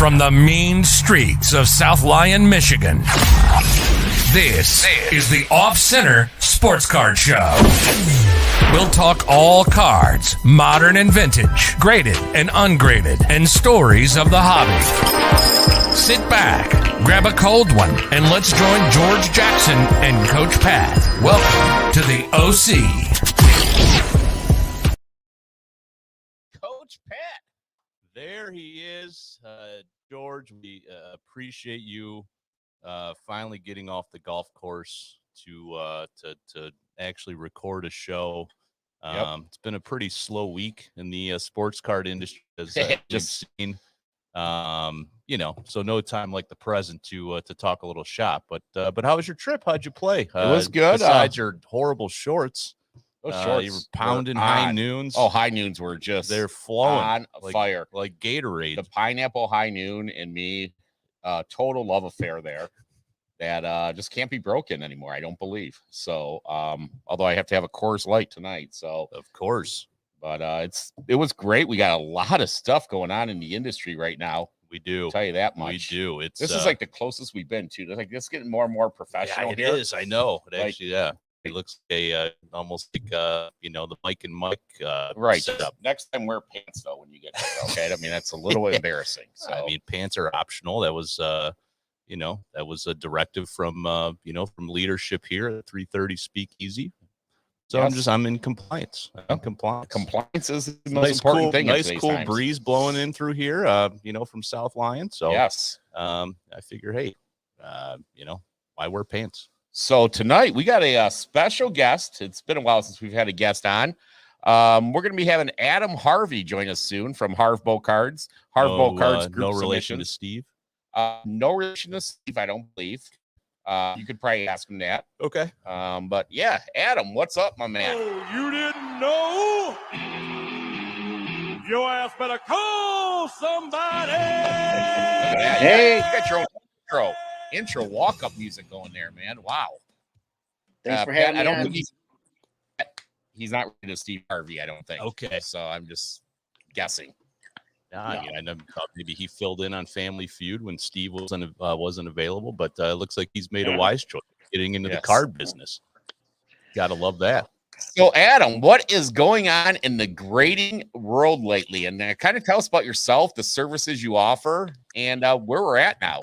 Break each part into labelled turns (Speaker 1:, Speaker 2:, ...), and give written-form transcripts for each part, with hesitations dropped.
Speaker 1: from the mean streets of South Lyon, Michigan. This is the Off-Center Sports Card Show. We'll talk all cards, modern and vintage, graded and ungraded, and stories of the hobby. Sit back, grab a cold one, and let's join George Jackson and Coach Pat. Welcome to the OC.
Speaker 2: Coach Pat. There he is. George, we appreciate you finally getting off the golf course to actually record a show. It's been a pretty slow week in the sports card industry, as I've just seen. So no time like the present to talk a little shop. But how was your trip? How'd you play?
Speaker 3: It was good.
Speaker 2: Besides your horrible shorts.
Speaker 3: Those shorts
Speaker 2: you were pounding high noons.
Speaker 3: Oh, high noons were just
Speaker 2: they're flowing
Speaker 3: on fire.
Speaker 2: Like Gatorade.
Speaker 3: The pineapple high noon and me, total love affair there that just can't be broken anymore, I don't believe. So although I have to have a Coors Light tonight. So
Speaker 2: of course.
Speaker 3: But it was great. We got a lot of stuff going on in the industry right now.
Speaker 2: We do.
Speaker 3: I'll tell you that much.
Speaker 2: We do. This
Speaker 3: is like the closest we've been to. It's like it's getting more and more professional.
Speaker 2: Yeah, it is. I know.
Speaker 3: Actually,
Speaker 2: It looks almost like the Mike and Mike
Speaker 3: right
Speaker 2: setup.
Speaker 3: Next time wear pants though when you get there, okay? I mean that's a little embarrassing. So
Speaker 2: I mean pants are optional. That was that was a directive from from leadership here at 330 Speakeasy. So
Speaker 3: yes.
Speaker 2: I'm in compliance.
Speaker 3: Compliance is the most important thing.
Speaker 2: Nice cool breeze blowing in through here, from South Lyon. So
Speaker 3: yes,
Speaker 2: I figure, hey, why wear pants?
Speaker 3: So tonight we got a special guest. It's been a while since we've had a guest on. We're going to be having Adam Harvey join us soon from Harvbo Cards. Harvbo Cards Group
Speaker 2: No
Speaker 3: Submissions.
Speaker 2: relation to Steve.
Speaker 3: No relation to Steve, I don't believe. You could probably ask him that.
Speaker 2: Okay.
Speaker 3: But yeah, Adam, what's up, my man?
Speaker 4: Oh, you didn't know? Your ass better call somebody.
Speaker 3: Hey, you got your own intro walk-up music going there, man. Wow.
Speaker 5: Thanks for having me.
Speaker 3: I don't think he's not related to Steve Harvey, I don't think.
Speaker 2: Okay.
Speaker 3: So I'm just guessing.
Speaker 2: I thought maybe he filled in on Family Feud when Steve wasn't available, but it looks like he's made a wise choice getting into the card business. Gotta love that.
Speaker 3: So, Adam, what is going on in the grading world lately? And kind of tell us about yourself, the services you offer, and where we're at now.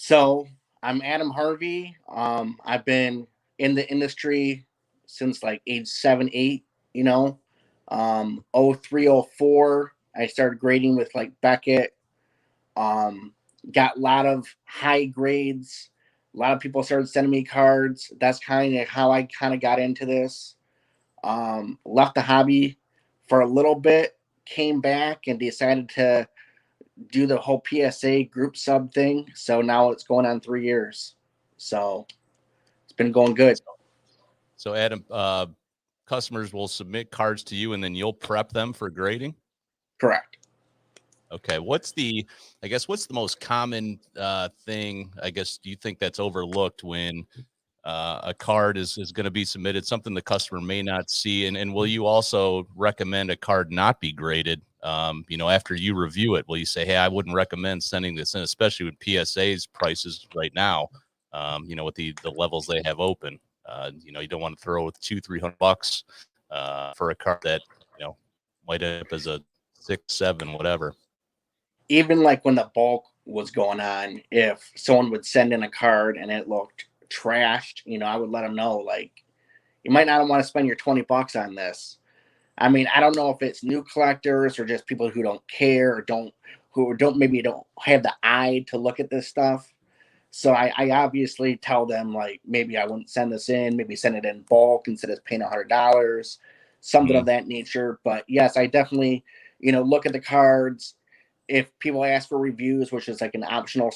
Speaker 5: So, I'm Adam Harvey. I've been in the industry since like age 7, 8, 03, 04, I started grading with like Beckett. Got a lot of high grades. A lot of people started sending me cards. That's kind of how I kind of got into this. Left the hobby for a little bit, came back and decided to do the whole PSA group sub thing. So now it's going on 3 years. So it's been going good.
Speaker 2: So Adam, customers will submit cards to you and then you'll prep them for grading?
Speaker 5: Correct.
Speaker 2: Okay. What's the most common thing, I guess, do you think that's overlooked when a card is going to be submitted, something the customer may not see? And will you also recommend a card not be graded? After you review it, will you say, hey, I wouldn't recommend sending this in, especially with PSA's prices right now, with the levels they have open? You don't want to throw $200-$300 for a card that might end up as a 6, 7, whatever.
Speaker 5: Even like when the bulk was going on, if someone would send in a card and it looked trashed, I would let them know, like, you might not want to spend your $20 on this. I mean, I don't know if it's new collectors or just people who don't care or don't have the eye to look at this stuff. So I obviously tell them, like, maybe I wouldn't send this in, maybe send it in bulk instead of paying $100, something of that nature. But yes, I definitely, look at the cards. If people ask for reviews, which is like an optional,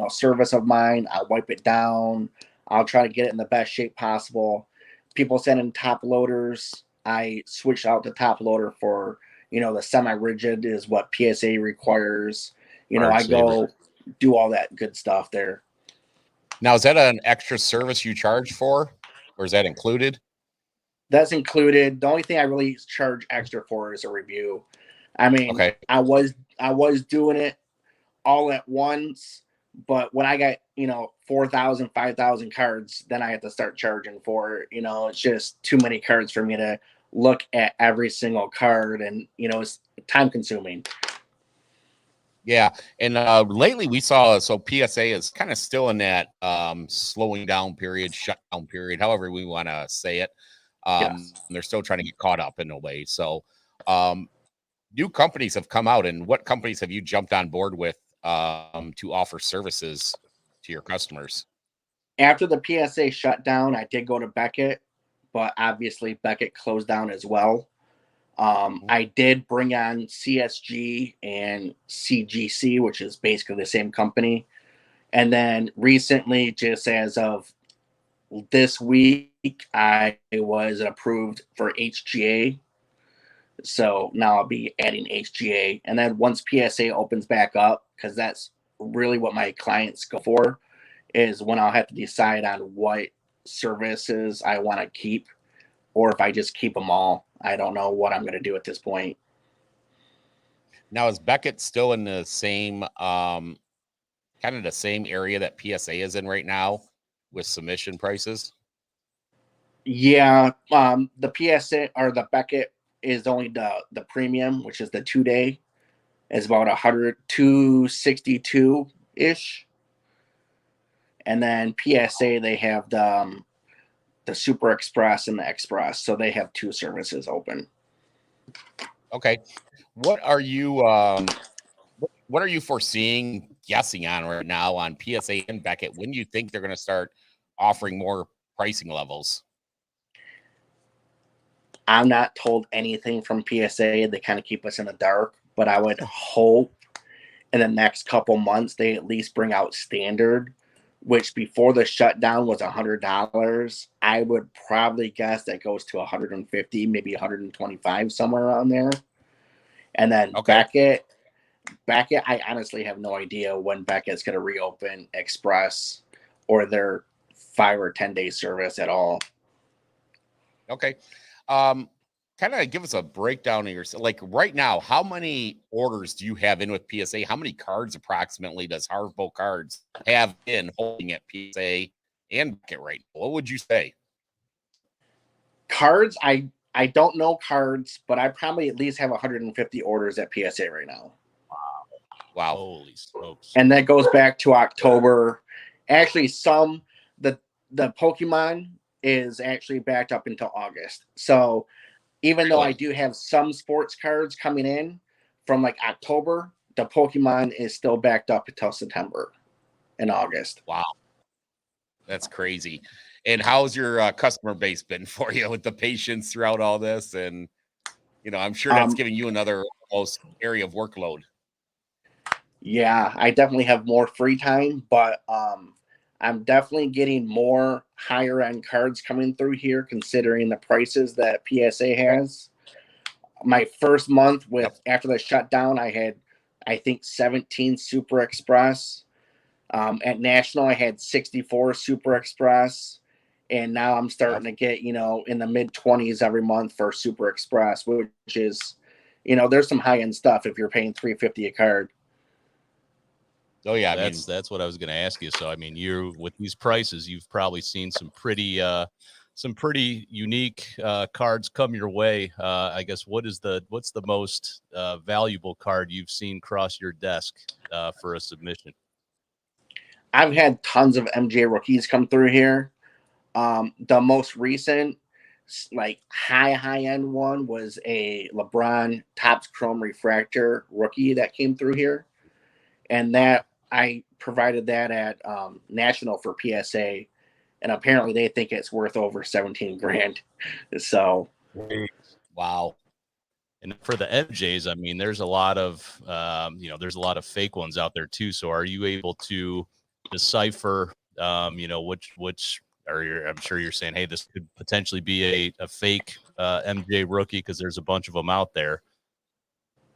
Speaker 5: service of mine, I'll wipe it down. I'll try to get it in the best shape possible. People send in top loaders. I switch out the top loader for, the semi-rigid is what PSA requires. I go do all that good stuff there.
Speaker 3: Now, is that an extra service you charge for, or is that included?
Speaker 5: That's included. The only thing I really charge extra for is a review. I mean,
Speaker 3: Okay.
Speaker 5: I was doing it all at once, but when I got 4,000, 5,000 cards, then I had to start charging for it. It's just too many cards for me to look at every single card, and it's time consuming.
Speaker 3: Yeah, and lately we saw PSA is kind of still in that slowing down period, shutdown period, however we want to say it.
Speaker 5: Yes.
Speaker 3: They're still trying to get caught up in a way. So new companies have come out, and what companies have you jumped on board with to offer services to your customers?
Speaker 5: After the PSA shut down, I did go to Beckett, but obviously Beckett closed down as well. I did bring on CSG and CGC, which is basically the same company. And then recently, just as of this week, I was approved for HGA. So now I'll be adding HGA. And then once PSA opens back up, because that's really what my clients go for, is when I'll have to decide on what services I want to keep, or if I just keep them all. I don't know what I'm going to do at this point.
Speaker 3: Now, is Beckett still in the same kind of the same area that PSA is in right now with submission prices?
Speaker 5: Yeah, the PSA or the Beckett is only the premium, which is the 2-day, is about 262 ish, and then PSA they have the Super Express and the Express, so they have two services open.
Speaker 3: Okay, what are you foreseeing, guessing on right now on PSA and Beckett? When do you think they're going to start offering more pricing levels?
Speaker 5: I'm not told anything from PSA. They kind of keep us in the dark, but I would hope in the next couple months they at least bring out standard, which before the shutdown was $100. I would probably guess that goes to 150, maybe 125, somewhere around there. And then
Speaker 3: Okay.
Speaker 5: Beckett, I honestly have no idea when Beckett's going to reopen Express or their 5 or 10-day service at all.
Speaker 3: Okay. Kind of give us a breakdown of your, like right now, how many orders do you have in with PSA? How many cards approximately does Harvbo Cards have in holding at PSA and Beckett right now? What would you say?
Speaker 5: Cards, I don't know cards, but I probably at least have 150 orders at PSA right now.
Speaker 3: Wow.
Speaker 2: Holy smokes.
Speaker 5: And that goes back to October. Actually, the Pokemon is actually backed up until August. So even though I do have some sports cards coming in from like October, the Pokemon is still backed up until September and August.
Speaker 3: Wow. That's crazy. And how's your customer base been for you with the patience throughout all this? And, I'm sure that's giving you another almost area of workload.
Speaker 5: Yeah, I definitely have more free time, but I'm definitely getting more higher end cards coming through here, considering the prices that PSA has. My first month after the shutdown, I had, I think, 17 Super Express. At National, I had 64 Super Express. And now I'm starting to get, in the mid 20s every month for Super Express, which is, there's some high end stuff if you're paying $350 a card.
Speaker 3: Oh yeah,
Speaker 2: That's what I was going to ask you. So I mean, you with these prices, you've probably seen some pretty unique cards come your way. I guess what's the most valuable card you've seen cross your desk for a submission?
Speaker 5: I've had tons of MJ rookies come through here. The most recent, like high end one was a LeBron Topps Chrome Refractor rookie that came through here, and that I provided that at National for PSA, and apparently they think it's worth over 17 grand. So,
Speaker 3: wow.
Speaker 2: And for the MJs, I mean, there's a lot of there's a lot of fake ones out there too. So are you able to decipher which or I'm sure you're saying, hey, this could potentially be a fake MJ rookie because there's a bunch of them out there.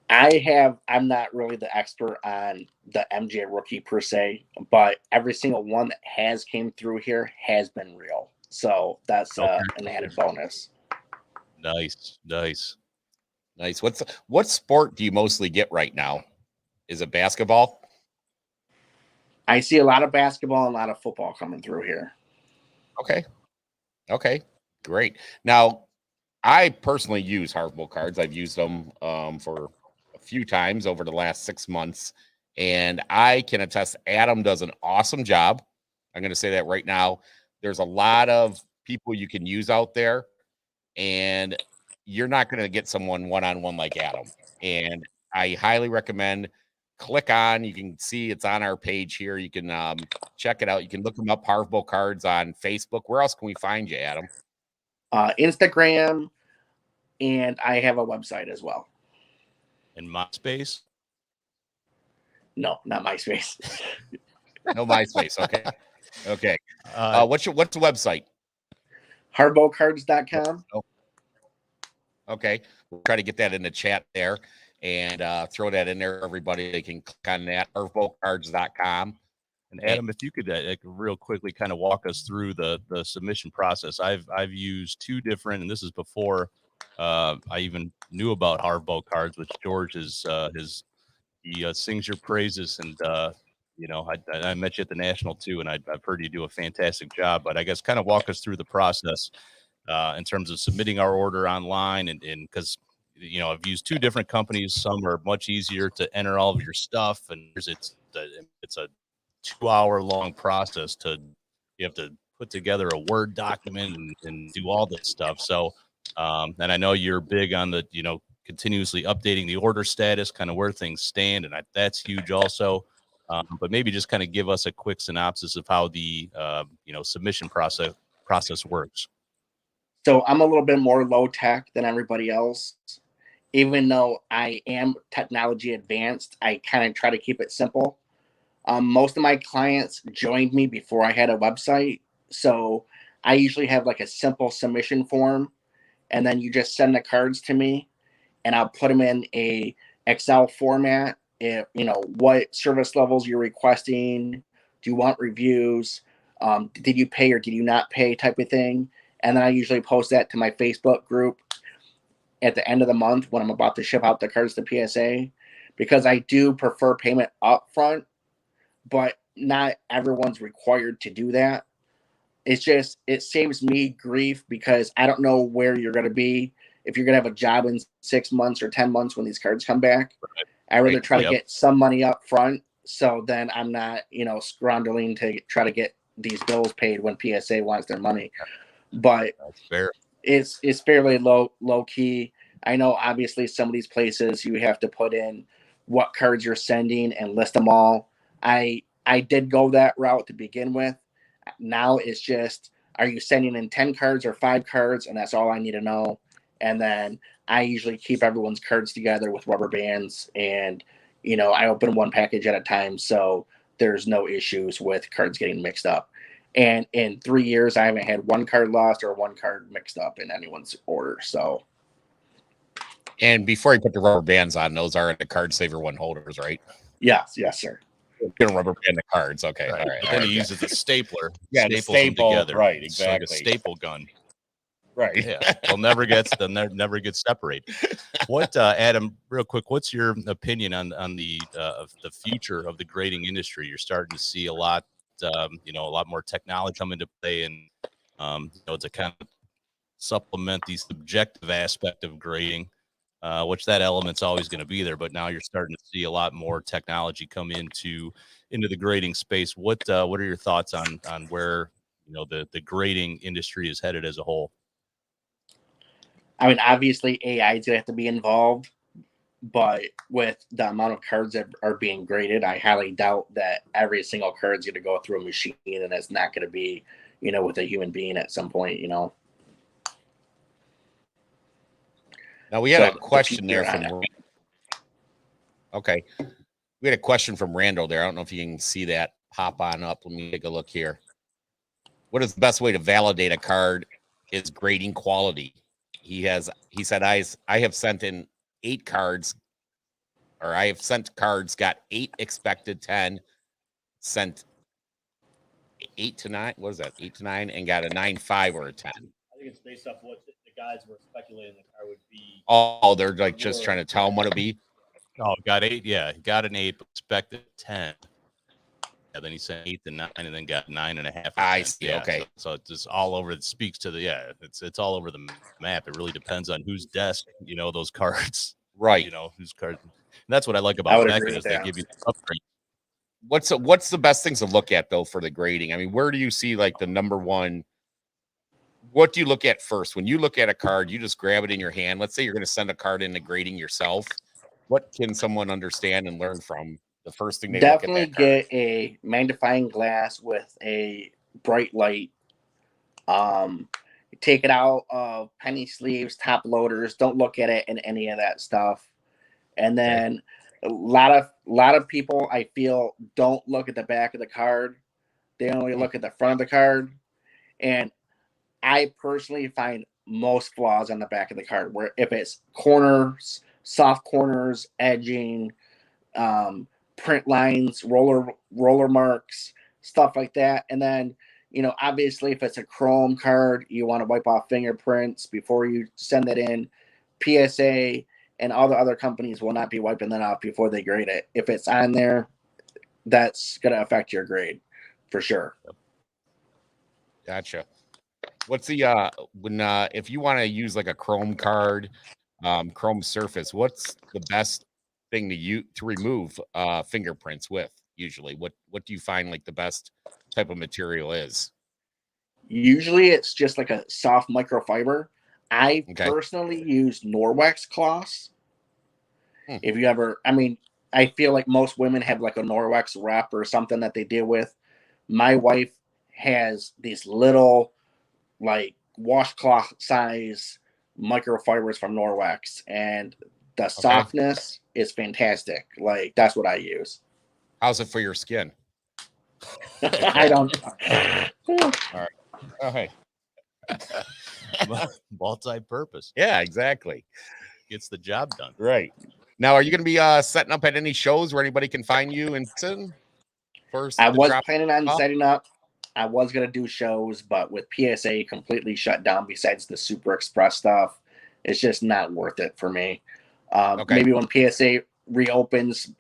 Speaker 5: I'm not really the expert on the MJ rookie per se, but every single one that has came through here has been real. So that's an added bonus.
Speaker 2: Nice.
Speaker 3: Nice. What sport do you mostly get right now? Is it basketball?
Speaker 5: I see a lot of basketball and a lot of football coming through here.
Speaker 3: Okay. Great. Now, I personally use Harvbo cards. I've used them for a few times over the last 6 months, and I can attest Adam does an awesome job. I'm going to say that right now. There's a lot of people you can use out there, and you're not going to get someone one-on-one like Adam. And I highly recommend click on. You can see it's on our page here. You can check it out. You can look them up, Harvbo Cards on Facebook. Where else can we find you, Adam?
Speaker 5: Instagram, and I have a website as well.
Speaker 2: In MySpace?
Speaker 5: No, not MySpace.
Speaker 3: No MySpace. Okay. What's the website?
Speaker 5: Harvbocards.com.
Speaker 3: Okay. We'll try to get that in the chat there and throw that in there. Everybody, they can click on that, harvbocards.com.
Speaker 2: And Adam, if you could real quickly kind of walk us through the submission process. I've used two different, and this is before I even knew about Harvbo Cards, which George is he sings your praises, and I met you at the National too, and I've heard you do a fantastic job. But I guess kind of walk us through the process in terms of submitting our order online, and because I've used two different companies. Some are much easier to enter all of your stuff, and it's a 2-hour long process you have to put together a Word document and do all this stuff. So, and I know you're big on the, continuously updating the order status, kind of where things stand. And that's huge also. But maybe just kind of give us a quick synopsis of how the, submission process works.
Speaker 5: So I'm a little bit more low tech than everybody else. Even though I am technology advanced, I kind of try to keep it simple. Most of my clients joined me before I had a website. So I usually have like a simple submission form, and then you just send the cards to me and I'll put them in a Excel format. What service levels you're requesting. Do you want reviews? Did you pay or did you not pay type of thing? And then I usually post that to my Facebook group at the end of the month when I'm about to ship out the cards to PSA, because I do prefer payment up front. But not everyone's required to do that. It's just, it saves me grief because I don't know where you're going to be, if you're going to have a job in 6 months or 10 months when these cards come back. Right. I rather try to get some money up front, so then I'm not, scrounging to try to get these bills paid when PSA wants their money. But
Speaker 2: that's fair.
Speaker 5: It's fairly low key. I know obviously some of these places you have to put in what cards you're sending and list them all. I did go that route to begin with. Now it's just, are you sending in 10 cards or 5 cards? And that's all I need to know. And then I usually keep everyone's cards together with rubber bands, and, I open one package at a time. So there's no issues with cards getting mixed up. And in 3 years, I haven't had one card lost or one card mixed up in anyone's order. So.
Speaker 3: And before you put the rubber bands on, those are the Card Saver 1 holders, right?
Speaker 5: Yes, sir.
Speaker 3: You can rubber band the cards. Okay.
Speaker 2: Right.
Speaker 3: All right.
Speaker 2: But then he uses a stapler.
Speaker 3: Yeah,
Speaker 2: staples
Speaker 3: the staple,
Speaker 2: them together.
Speaker 3: right,
Speaker 2: It's like
Speaker 3: exactly.
Speaker 2: a staple gun.
Speaker 3: Right.
Speaker 2: Yeah. They'll never get separated. What, Adam, real quick, what's your opinion on the future of the grading industry? You're starting to see a lot more technology come into play, and to kind of supplement the subjective aspect of grading, which that element's always going to be there, but now you're starting to see a lot more technology come into the grading space. What are your thoughts on where the grading industry is headed as a whole?
Speaker 5: I mean, obviously AI is gonna have to be involved, but with the amount of cards that are being graded, I highly doubt that every single card is gonna go through a machine, and it's not gonna be, with a human being at some point,
Speaker 3: Now we had a question there from. Okay, we had a question from Randall there. I don't know if you can see that pop on up. Let me take a look here. What is the best way to validate a card is grading quality? He said, I have sent in 8 cards, or I have sent cards, got 8 expected 10, sent 8 to 9. What is that? 8 to 9, and got a 9.5 or a 10.
Speaker 6: I think it's based off what the guys were speculating the car would be.
Speaker 3: Oh, they're like just trying to tell them what it'll be.
Speaker 2: Oh, got 8. Yeah, got an 8, expected 10. Yeah, then he said 8 to 9, and then got 9.5.
Speaker 3: I see.
Speaker 2: Yeah,
Speaker 3: Okay.
Speaker 2: so it's just all over. It speaks to it's all over the map. It really depends on whose desk, those cards,
Speaker 3: Right.
Speaker 2: whose cards. And that's what I like
Speaker 5: I
Speaker 2: about
Speaker 5: would
Speaker 2: Beckett
Speaker 5: agree
Speaker 2: is
Speaker 5: with
Speaker 2: they
Speaker 5: that.
Speaker 2: give you the upgrade.
Speaker 3: What's the best things to look at though for the grading? I mean, where do you see like the number one? What do you look at first? When you look at a card, you just grab it in your hand. Let's say you're going to send a card into grading yourself. What can someone understand and learn from the first thing they
Speaker 5: Definitely
Speaker 3: look at that card?
Speaker 5: get a magnifying glass with a bright light. Take it out of penny sleeves, top loaders. Don't look at it in any of that stuff. And then a lot of people I feel don't look at the back of the card. They only look at the front of the card. And I personally find most flaws on the back of the card, where if it's corners, soft corners, edging, print lines, roller marks, stuff like that. And then, obviously if it's a chrome card, you want to wipe off fingerprints before you send it in. PSA and all the other companies will not be wiping that off before they grade it. If it's on there, that's going to affect your grade for sure.
Speaker 3: Gotcha. What's the if you want to use like a chrome card, chrome surface, what's the best thing to remove fingerprints with usually? What do you find like the best type of material is?
Speaker 5: Usually it's just like a soft microfiber. I personally use Norwex cloths. If you ever, I feel like most women have like a Norwex wrap or something that they deal with. My wife has these little like washcloth size microfibers from Norwex, and the softness is fantastic. Like that's what I use.
Speaker 3: How's it for your skin?
Speaker 5: I don't know.
Speaker 3: All right. Oh, hey.
Speaker 2: Multi-purpose.
Speaker 3: Yeah, exactly.
Speaker 2: Gets the job done.
Speaker 3: Right. Now, are you going to be setting up at any shows where anybody can find you in first?
Speaker 5: I was planning on setting up. I was going to do shows, but with PSA completely shut down besides the Super Express stuff, it's just not worth it for me. Maybe when PSA reopens,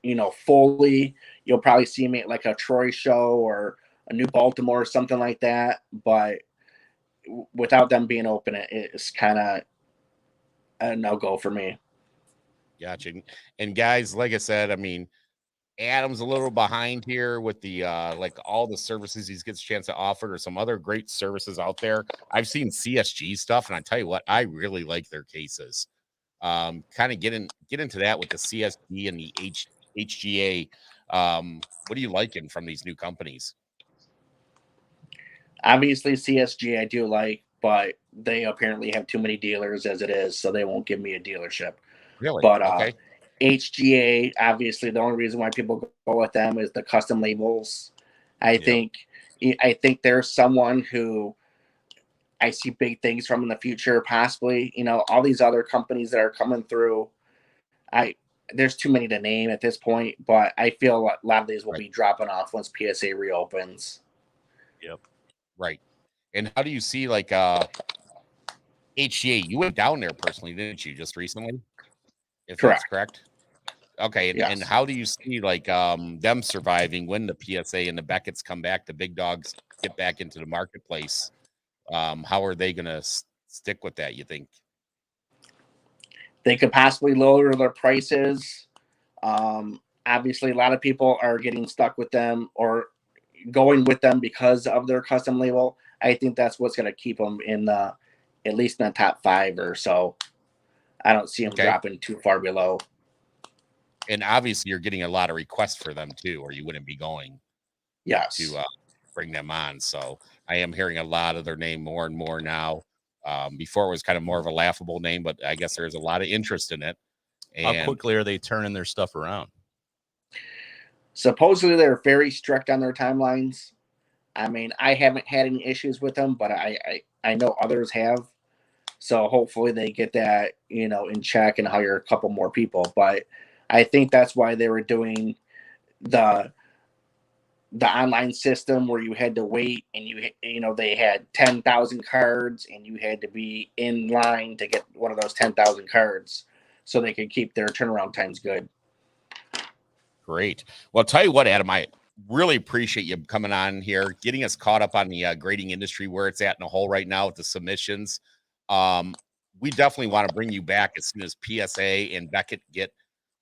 Speaker 5: fully, you'll probably see me at like a Troy show or a New Baltimore or something like that. But without them being open, it's kind of a no-go for me.
Speaker 3: Gotcha. And guys, like I said, Adam's a little behind here with the like all the services he gets a chance to offer. There's some other great services out there. I've seen CSG stuff, and I tell you what, I really like their cases. Kind of get into that with the CSG and the HGA. What are you liking from these new companies?
Speaker 5: Obviously, CSG I do like, but they apparently have too many dealers as it is, so they won't give me a dealership.
Speaker 3: Really?
Speaker 5: But HGA, obviously, the only reason why people go with them is the custom labels. I think there's someone who I see big things from in the future, possibly. All these other companies that are coming through, there's too many to name at this point, but I feel a lot of these will be dropping off once PSA reopens.
Speaker 2: Yep.
Speaker 3: Right. And how do you see like HGA? You went down there personally, didn't you, just recently? If
Speaker 5: Correct.
Speaker 3: That's correct. Okay. And,
Speaker 5: Yes.
Speaker 3: and how do you see like them surviving when the PSA and the Beckett's come back, the big dogs get back into the marketplace? How are they going to stick with that, you think?
Speaker 5: They could possibly lower their prices. Obviously, a lot of people are getting stuck with them or going with them because of their custom label. I think that's what's going to keep them at least in the top 5 or so. I don't see them dropping too far below.
Speaker 3: And obviously, you're getting a lot of requests for them too, or you wouldn't be going.
Speaker 5: Yes.
Speaker 3: To bring them on. So I am hearing a lot of their name more and more now. Before it was kind of more of a laughable name, but I guess there's a lot of interest in it. And
Speaker 2: how quickly are they turning their stuff around?
Speaker 5: Supposedly they're very strict on their timelines. I haven't had any issues with them, but I know others have. So hopefully they get that, in check and hire a couple more people. But I think that's why they were doing the the online system where you had to wait and they had 10,000 cards and you had to be in line to get one of those 10,000 cards so they could keep their turnaround times good.
Speaker 3: Great. Well, I'll tell you what, Adam, I really appreciate you coming on here, getting us caught up on the grading industry, where it's at in a hole right now with the submissions. We definitely want to bring you back as soon as PSA and Beckett get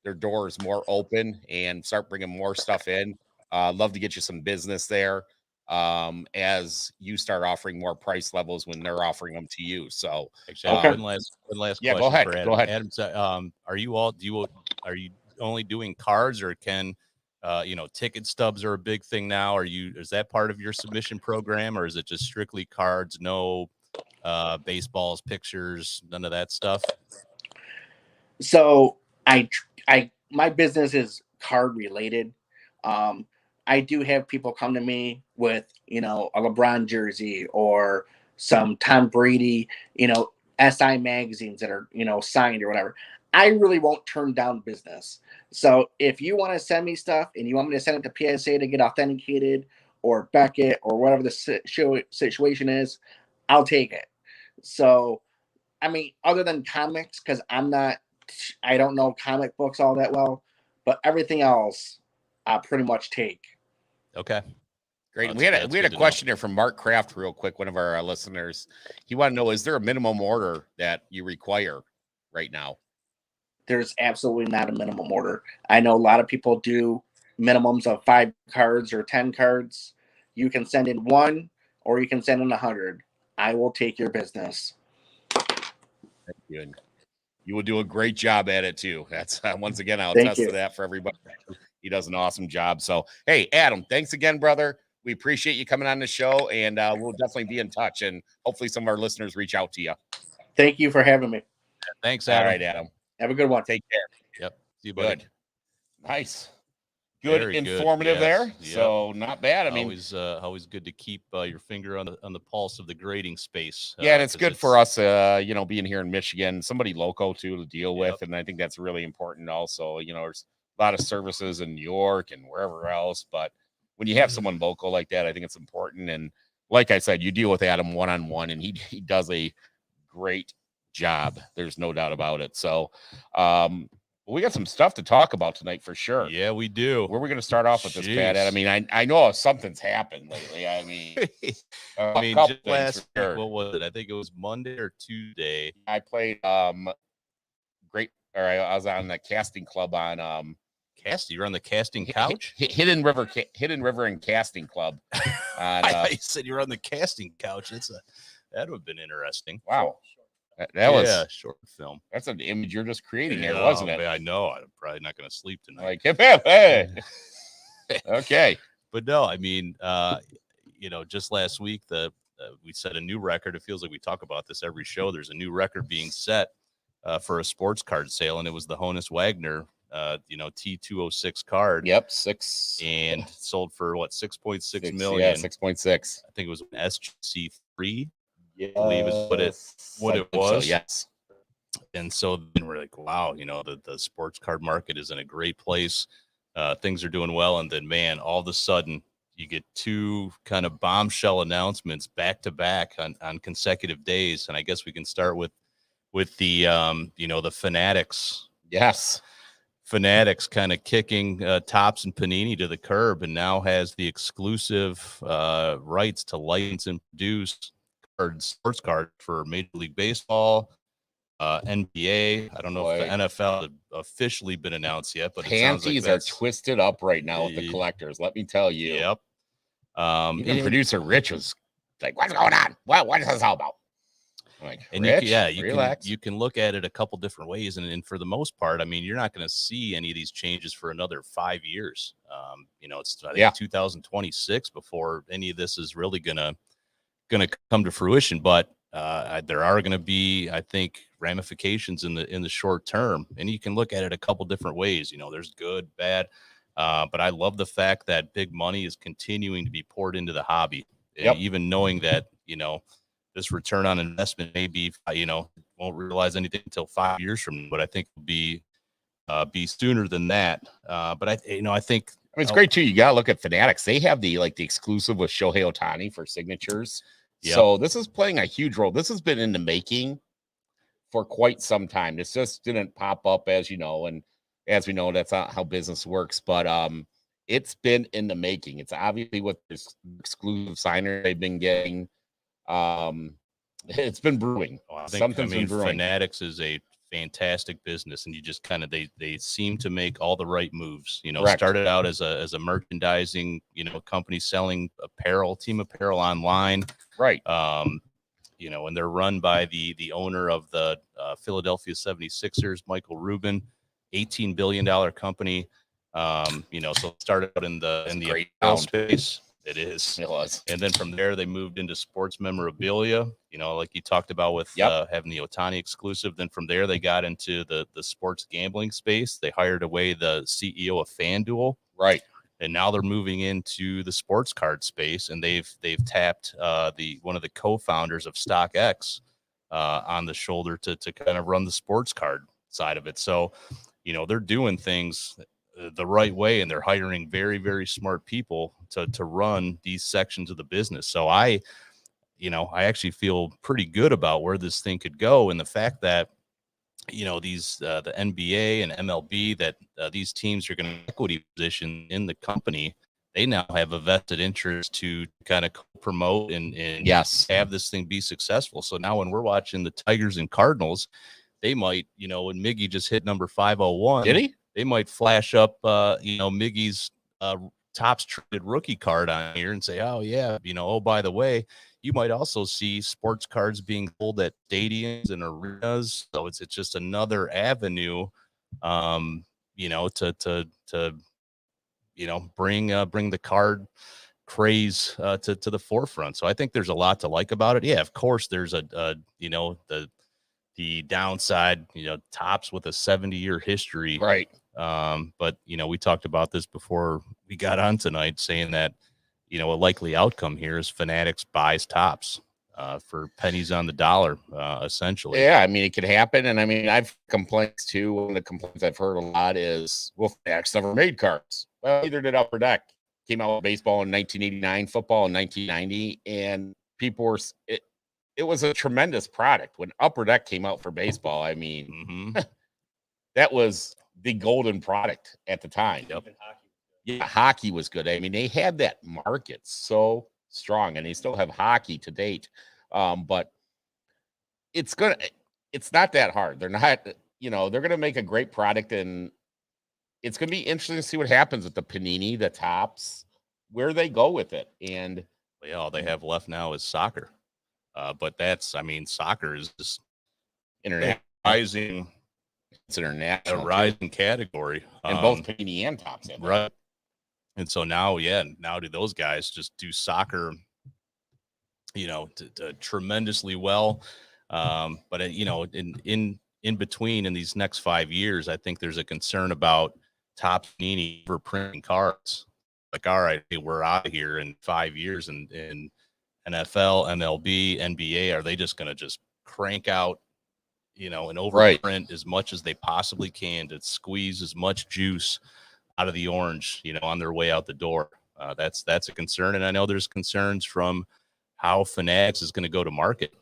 Speaker 3: their doors more open and start bringing more stuff in. Love to get you some business there as you start offering more price levels when they're offering them to you. So
Speaker 2: actually,
Speaker 5: Okay.
Speaker 2: one last
Speaker 3: yeah,
Speaker 2: question
Speaker 3: go ahead.
Speaker 2: for Adam.
Speaker 3: Go ahead.
Speaker 2: Adam, are you only doing cards, or can ticket stubs are a big thing now? Is that part of your submission program, or is it just strictly cards, no baseballs, pictures, none of that stuff?
Speaker 5: So my business is card related. I do have people come to me with, a LeBron jersey or some Tom Brady, SI magazines that are, signed or whatever. I really won't turn down business. So if you want to send me stuff and you want me to send it to PSA to get authenticated or Beckett or whatever the situation is, I'll take it. So, I mean, other than comics, because I don't know comic books all that well, but everything else I pretty much take.
Speaker 2: Okay.
Speaker 3: Great.
Speaker 2: Well,
Speaker 3: We had a question here from Mark Kraft real quick, one of our listeners. He wanted to know, is there a minimum order that you require right now?
Speaker 5: There's absolutely not a minimum order. I know a lot of people do minimums of 5 cards or 10 cards. You can send in 1 or you can send in 100. I will take your business.
Speaker 3: Thank you. And you will do a great job at it too. That's once again, I'll
Speaker 5: Thank
Speaker 3: test
Speaker 5: you.
Speaker 3: to that for everybody. He does an awesome job. So, hey, Adam, thanks again, brother. We appreciate you coming on the show, and we'll definitely be in touch. And hopefully, some of our listeners reach out to you.
Speaker 5: Thank you for having me.
Speaker 2: Thanks, Adam.
Speaker 3: All right, Adam.
Speaker 5: Have a good one.
Speaker 3: Take care.
Speaker 2: Yep. See you, buddy.
Speaker 3: Good. Nice. Good,
Speaker 2: Very good.
Speaker 3: informative
Speaker 2: Yes.
Speaker 3: there.
Speaker 2: Yep.
Speaker 3: So not bad. I mean,
Speaker 2: always good to keep your finger on the pulse of the grading space.
Speaker 3: yeah, and it's good for us, being here in Michigan, somebody local too to deal with, and I think that's really important. Also, there's a lot of services in New York and wherever else, but when you have someone local like that, I think it's important. And like I said, you deal with Adam one-on-one, and he does a great job. There's no doubt about it. So, we got some stuff to talk about tonight for sure.
Speaker 2: Yeah, we do.
Speaker 3: Where are we going to start off with this, Pat? I mean, I know something's happened lately. I mean,
Speaker 2: just last week, what was it? I think it was Monday or Tuesday.
Speaker 3: I played I was on the casting club on
Speaker 2: Casting. You're on the casting couch.
Speaker 3: Hidden River and Casting Club.
Speaker 2: I said you're on the casting couch. That would have been interesting.
Speaker 3: Wow. That was
Speaker 2: a short film.
Speaker 3: That's an image you're just creating here, wasn't it?
Speaker 2: I know. I'm probably not going to sleep tonight.
Speaker 3: Like, hey. Okay.
Speaker 2: But no, I mean, just last week, we set a new record. It feels like we talk about this every show. There's a new record being set for a sports card sale, and it was the Honus Wagner, T206 card.
Speaker 3: Yep, 6.
Speaker 2: And sold for what, 6.6 million?
Speaker 3: Yeah, 6.6.
Speaker 2: I think it was an SGC3. I believe is what it was.
Speaker 3: So, yes.
Speaker 2: And so then we're like, wow, the sports card market is in a great place. Things are doing well. And then, man, all of a sudden you get 2 kind of bombshell announcements back to back on consecutive days. And I guess we can start with the, the Fanatics.
Speaker 3: Yes.
Speaker 2: Fanatics kind of kicking Topps and Panini to the curb, and now has the exclusive rights to license and produce sports card for Major League Baseball, NBA. I don't know if the NFL had officially been announced yet, but
Speaker 3: panties are twisted up right now with the collectors. Let me tell you.
Speaker 2: Yep.
Speaker 3: Even producer Rich was like, "What's going on? What is this all about?" I'm like,
Speaker 2: and
Speaker 3: Rich,
Speaker 2: you can look at it a couple different ways, and for the most part, I mean, you're not going to see any of these changes for another 5 years. It's I think 2026 before any of this is really going to come to fruition, but there are going to be, I think, ramifications in the short term, and you can look at it a couple different ways. There's good, bad, but I love the fact that big money is continuing to be poured into the hobby, even knowing that this return on investment may be won't realize anything until 5 years from now, but I think it'll be sooner than that. But I think
Speaker 3: I mean, it's great too. You got to look at Fanatics. They have the exclusive with Shohei Ohtani for signatures.
Speaker 2: Yep.
Speaker 3: So this is playing a huge role. This has been in the making for quite some time. This just didn't pop up, as you know, and as we know, that's not how business works. But it's been in the making. It's obviously with this exclusive signer they've been getting. It's been brewing. Something's been brewing.
Speaker 2: Fanatics is a fantastic business, and you just kind of they seem to make all the right moves. You know,
Speaker 3: Correct.
Speaker 2: Started out as a merchandising company selling team apparel online,
Speaker 3: Right.
Speaker 2: And they're run by the owner of the Philadelphia 76ers, Michael Rubin, $18 billion company. So it started out in the apparel space. It is.
Speaker 3: It was.
Speaker 2: And then from there, they moved into sports memorabilia, like you talked about with having the Ohtani exclusive. Then from there, they got into the sports gambling space. They hired away the CEO of FanDuel.
Speaker 3: Right.
Speaker 2: And now they're moving into the sports card space, and they've tapped one of the co-founders of StockX on the shoulder to kind of run the sports card side of it. So, they're doing things the right way, and they're hiring very, very smart people to run these sections of the business. So I actually feel pretty good about where this thing could go, and the fact that these the NBA and MLB, that these teams are going to equity position in the company. They now have a vested interest to kind of promote and
Speaker 3: yes,
Speaker 2: have this thing be successful. So now when we're watching the Tigers and Cardinals, they might, when Miggy just hit number 501,
Speaker 3: did he?
Speaker 2: They might flash up, Miggy's tops traded rookie card on here and say, oh yeah, oh, by the way, you might also see sports cards being sold at stadiums and arenas. So it's just another avenue, to bring the card craze to the forefront. So I think there's a lot to like about it. Yeah, of course, there's the downside, Tops with a 70-year history.
Speaker 3: Right.
Speaker 2: But we talked about this before we got on tonight, saying that, a likely outcome here is Fanatics buys Tops for pennies on the dollar, essentially.
Speaker 3: Yeah, I mean, it could happen. And I mean, I've complaints too. One of the complaints I've heard a lot is, well, Fanatics never made cards. Well, neither did Upper Deck. Came out with baseball in 1989, football in 1990, and people were it was a tremendous product. When Upper Deck came out for baseball, I mean, that was the golden product at the time.
Speaker 2: Yep.
Speaker 3: Yeah, hockey was good. I mean, they had that market so strong, and they still have hockey to date. But it's not that hard. They're not, they're gonna make a great product, and it's gonna be interesting to see what happens with the Panini, the Tops, where they go with it. And
Speaker 2: all they have left now is soccer. But soccer is just
Speaker 3: international
Speaker 2: rising.
Speaker 3: It's international,
Speaker 2: a rising category,
Speaker 3: and both Panini and Tops,
Speaker 2: right? And so now do those guys just do soccer, tremendously well. But in between, in these next 5 years, I think there's a concern about Top Panini for printing cards. Like, all right, we're out of here in 5 years, and NFL, MLB, NBA, are they just going to just crank out, an overprint as much as they possibly can to squeeze as much juice out of the orange, on their way out the door? That's a concern. And I know there's concerns from how Fanatics is going to go to market.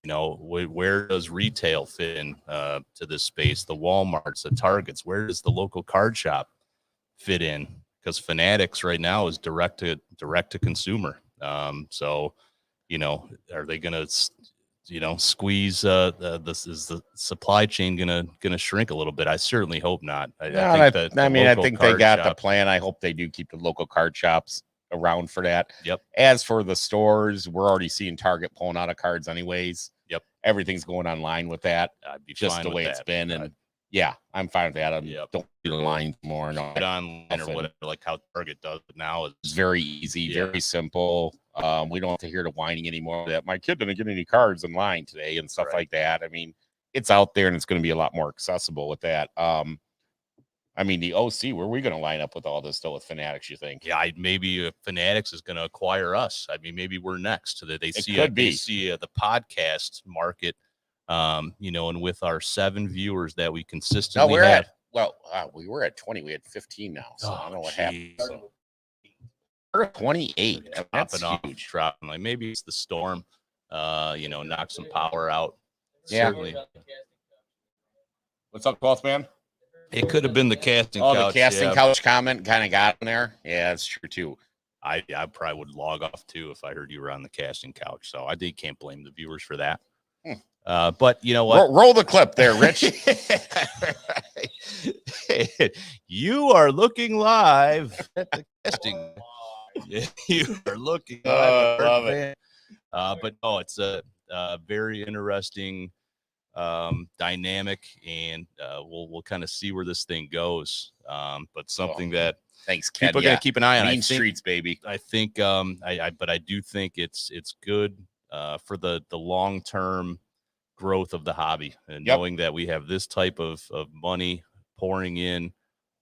Speaker 2: Where does retail fit in to this space? The Walmarts, the Targets, where does the local card shop fit in? Because Fanatics right now is direct to consumer. So, are they going to, squeeze, the supply chain going to shrink a little bit? I certainly hope not. I think
Speaker 3: they got the plan. I hope they do keep the local card shops around for that.
Speaker 2: Yep.
Speaker 3: As for the stores, we're already seeing Target pulling out of cards anyways.
Speaker 2: Yep.
Speaker 3: Everything's going online with that.
Speaker 2: I'd be
Speaker 3: just
Speaker 2: fine
Speaker 3: the
Speaker 2: with
Speaker 3: way
Speaker 2: that.
Speaker 3: it's been. And yeah, I'm fine with that. Don't do the lines more.
Speaker 2: No, online or whatever, like how Target does it now.
Speaker 3: It's very easy, very simple. We don't have to hear the whining anymore that my kid didn't get any cards in line today and stuff like that. I mean, it's out there, and it's going to be a lot more accessible with that. The OC, where are we going to line up with all this still with Fanatics, you think?
Speaker 2: Yeah, maybe Fanatics is going to acquire us. Maybe we're next. They see the podcast market, and with our 7 viewers that we consistently have.
Speaker 3: Well, we were at 20. We had 15 now, so I don't know what happened.
Speaker 2: geez.
Speaker 3: So. We're at 28. That's
Speaker 2: Dropping off,
Speaker 3: huge.
Speaker 2: dropping. Like maybe it's the storm, knock some power out.
Speaker 3: Yeah.
Speaker 2: Certainly.
Speaker 3: What's up, Golf Man?
Speaker 2: It could have been the casting
Speaker 3: Oh,
Speaker 2: couch.
Speaker 3: the casting
Speaker 2: yeah.
Speaker 3: couch comment kind of got in there. Yeah, that's true too.
Speaker 2: I probably would log off too if I heard you were on the casting couch. So I can't blame the viewers for that. But you know what?
Speaker 3: Roll the clip there, Rich.
Speaker 2: You are looking live at the casting. Yeah, you are looking live.
Speaker 3: Love it.
Speaker 2: But no, it's a very interesting dynamic, and we'll kind of see where this thing goes. But something that
Speaker 3: thanks, Ken.
Speaker 2: people are gonna keep an eye on.
Speaker 3: Mean Streets, baby.
Speaker 2: I think but I do think it's good for the long term growth of the hobby, and knowing that we have this type of money pouring in,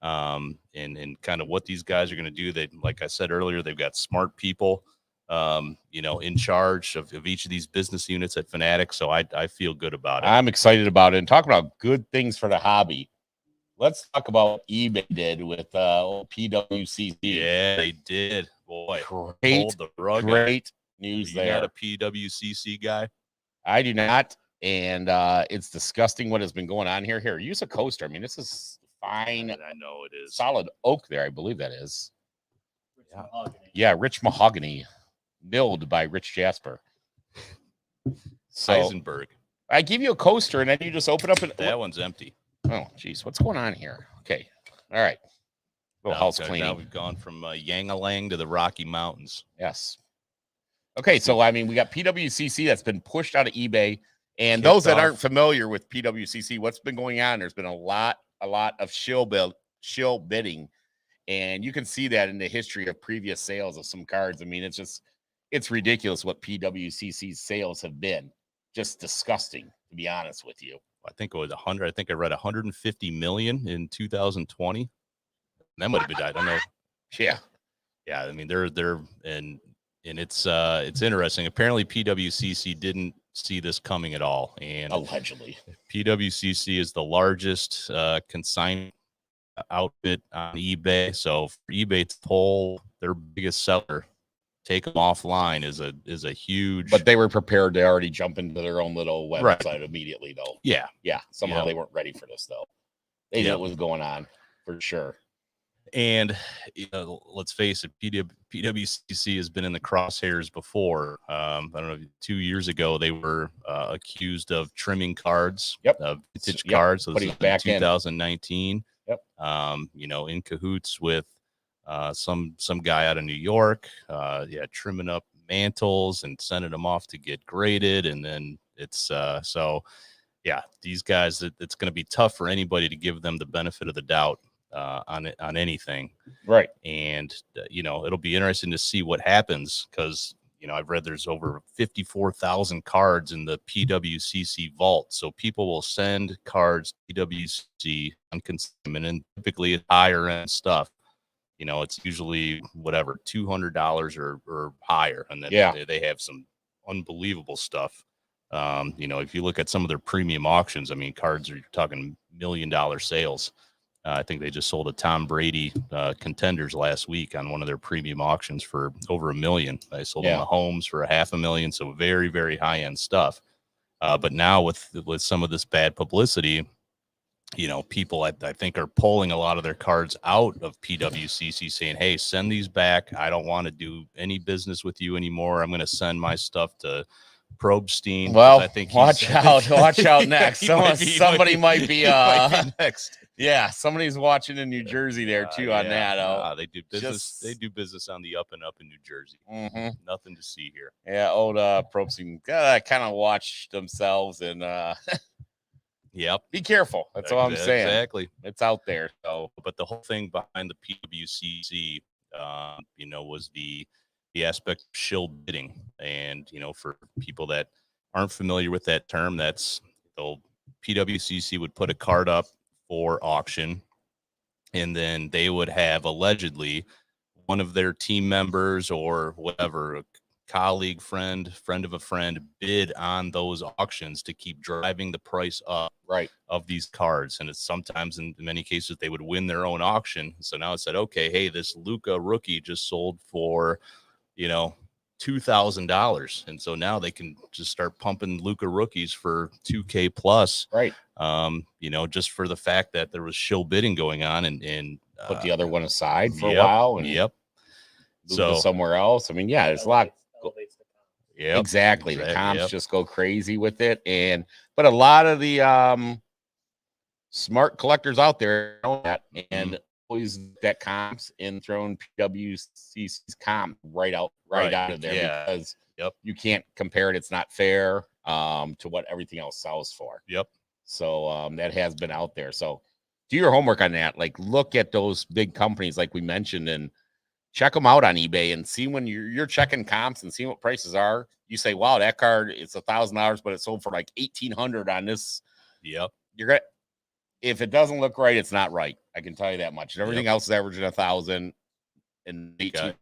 Speaker 2: and kind of what these guys are going to do. They, like I said earlier, they've got smart people, in charge of each of these business units at Fanatics. So I feel good about it.
Speaker 3: I'm excited about it. And talk about good things for the hobby. Let's talk about what eBay did with PWCC.
Speaker 2: Yeah, they did. Boy,
Speaker 3: Great,
Speaker 2: hold the rug up.
Speaker 3: great news
Speaker 2: You're
Speaker 3: there.
Speaker 2: not a PWCC guy?
Speaker 3: I do not. And it's disgusting what has been going on here. Here, use a coaster. I mean, this is fine.
Speaker 2: I know it is.
Speaker 3: Solid oak there, I believe that is. Yeah, rich mahogany, milled by Rich Jasper. So
Speaker 2: Heisenberg.
Speaker 3: I give you a coaster, and then you just open up and
Speaker 2: That one's empty.
Speaker 3: oh, geez, what's going on here? Okay, all right. Little house
Speaker 2: Now
Speaker 3: cleaning.
Speaker 2: we've gone from Yangalang to the Rocky Mountains.
Speaker 3: Yes. Okay, so I mean, we got PWCC that's been pushed out of eBay, and
Speaker 2: Kicked
Speaker 3: those that
Speaker 2: off.
Speaker 3: aren't familiar with PWCC, what's been going on? There's been a lot of shill bidding, and you can see that in the history of previous sales of some cards. I mean, it's ridiculous what PWCC's sales have been. Just disgusting, to be honest with you.
Speaker 2: I think it was 100. I think I read 150 million in 2020. That might have been. I don't know.
Speaker 3: Yeah.
Speaker 2: Yeah, I mean they're and it's interesting. Apparently PWCC didn't see this coming at all, and
Speaker 3: Allegedly.
Speaker 2: PWCC is the largest consignment outfit on eBay. So for eBay to pull their biggest seller, take them offline is a huge.
Speaker 3: But they were prepared to already jump into their own little website immediately, though.
Speaker 2: Yeah.
Speaker 3: Somehow they weren't ready for this, though. They knew what was going on for sure.
Speaker 2: And let's face it, PWCC has been in the crosshairs before. I don't know, 2 years ago they were accused of trimming cards, vintage cards. So this is back in 2019. In cahoots with some guy out of New York, trimming up mantles and sending them off to get graded, and then it's these guys, it's going to be tough for anybody to give them the benefit of the doubt on anything,
Speaker 3: right?
Speaker 2: And it'll be interesting to see what happens, because I've read there's over 54,000 cards in the PWCC vault, so people will send cards to PWCC on consignment, and typically it's higher end stuff. It's usually whatever, $200 or higher, and then they have some unbelievable stuff. If you look at some of their premium auctions, I mean, cards are talking $1 million sales. I think they just sold a Tom Brady Contenders last week on one of their premium auctions for over $1 million. They sold them Mahomes for $500,000, so very, very high end stuff. But now with some of this bad publicity, people I think are pulling a lot of their cards out of PWCC, saying, "Hey, send these back. I don't want to do any business with you anymore. I'm going to send my stuff to Probstein."
Speaker 3: Well,
Speaker 2: I think
Speaker 3: watch out next. Somebody might be
Speaker 2: next.
Speaker 3: Yeah, somebody's watching in New Jersey there too on that.
Speaker 2: They do business. They do business on the up and up in New Jersey.
Speaker 3: Mm-hmm.
Speaker 2: Nothing to see here.
Speaker 3: Yeah, old Probstein kind of watch themselves and
Speaker 2: yep.
Speaker 3: Be careful. That's all I'm saying.
Speaker 2: Exactly.
Speaker 3: It's out there. So,
Speaker 2: but the whole thing behind the PWCC, was the aspect of shill bidding, and for people that aren't familiar with that term, that's PWCC would put a card up for auction, and then they would have allegedly one of their team members or whatever, colleague, friend of a friend bid on those auctions to keep driving the price up of these cards. And it's sometimes, in many cases, they would win their own auction. So now it said, okay, hey, this Luka rookie just sold for, $2,000. And so now they can just start pumping Luka rookies for $2K plus, just for the fact that there was shill bidding going on and
Speaker 3: put the other one aside for a while. And move to somewhere else. I mean, yeah, there's a lot. Exactly. The comps just go crazy with it. But a lot of the smart collectors out there know that, and always that comps and thrown PWCC's comp right out of there because you can't compare it. It's not fair to what everything else sells for. So that has been out there. So do your homework on that. Like, look at those big companies like we mentioned and check them out on eBay and see when you're checking comps and seeing what prices are. You say, wow, that card, it's $1,000, but it sold for like $1,800 on this. You're gonna, if it doesn't look right, it's not right. I can tell you that much. And everything else is averaging 1,000 and 18.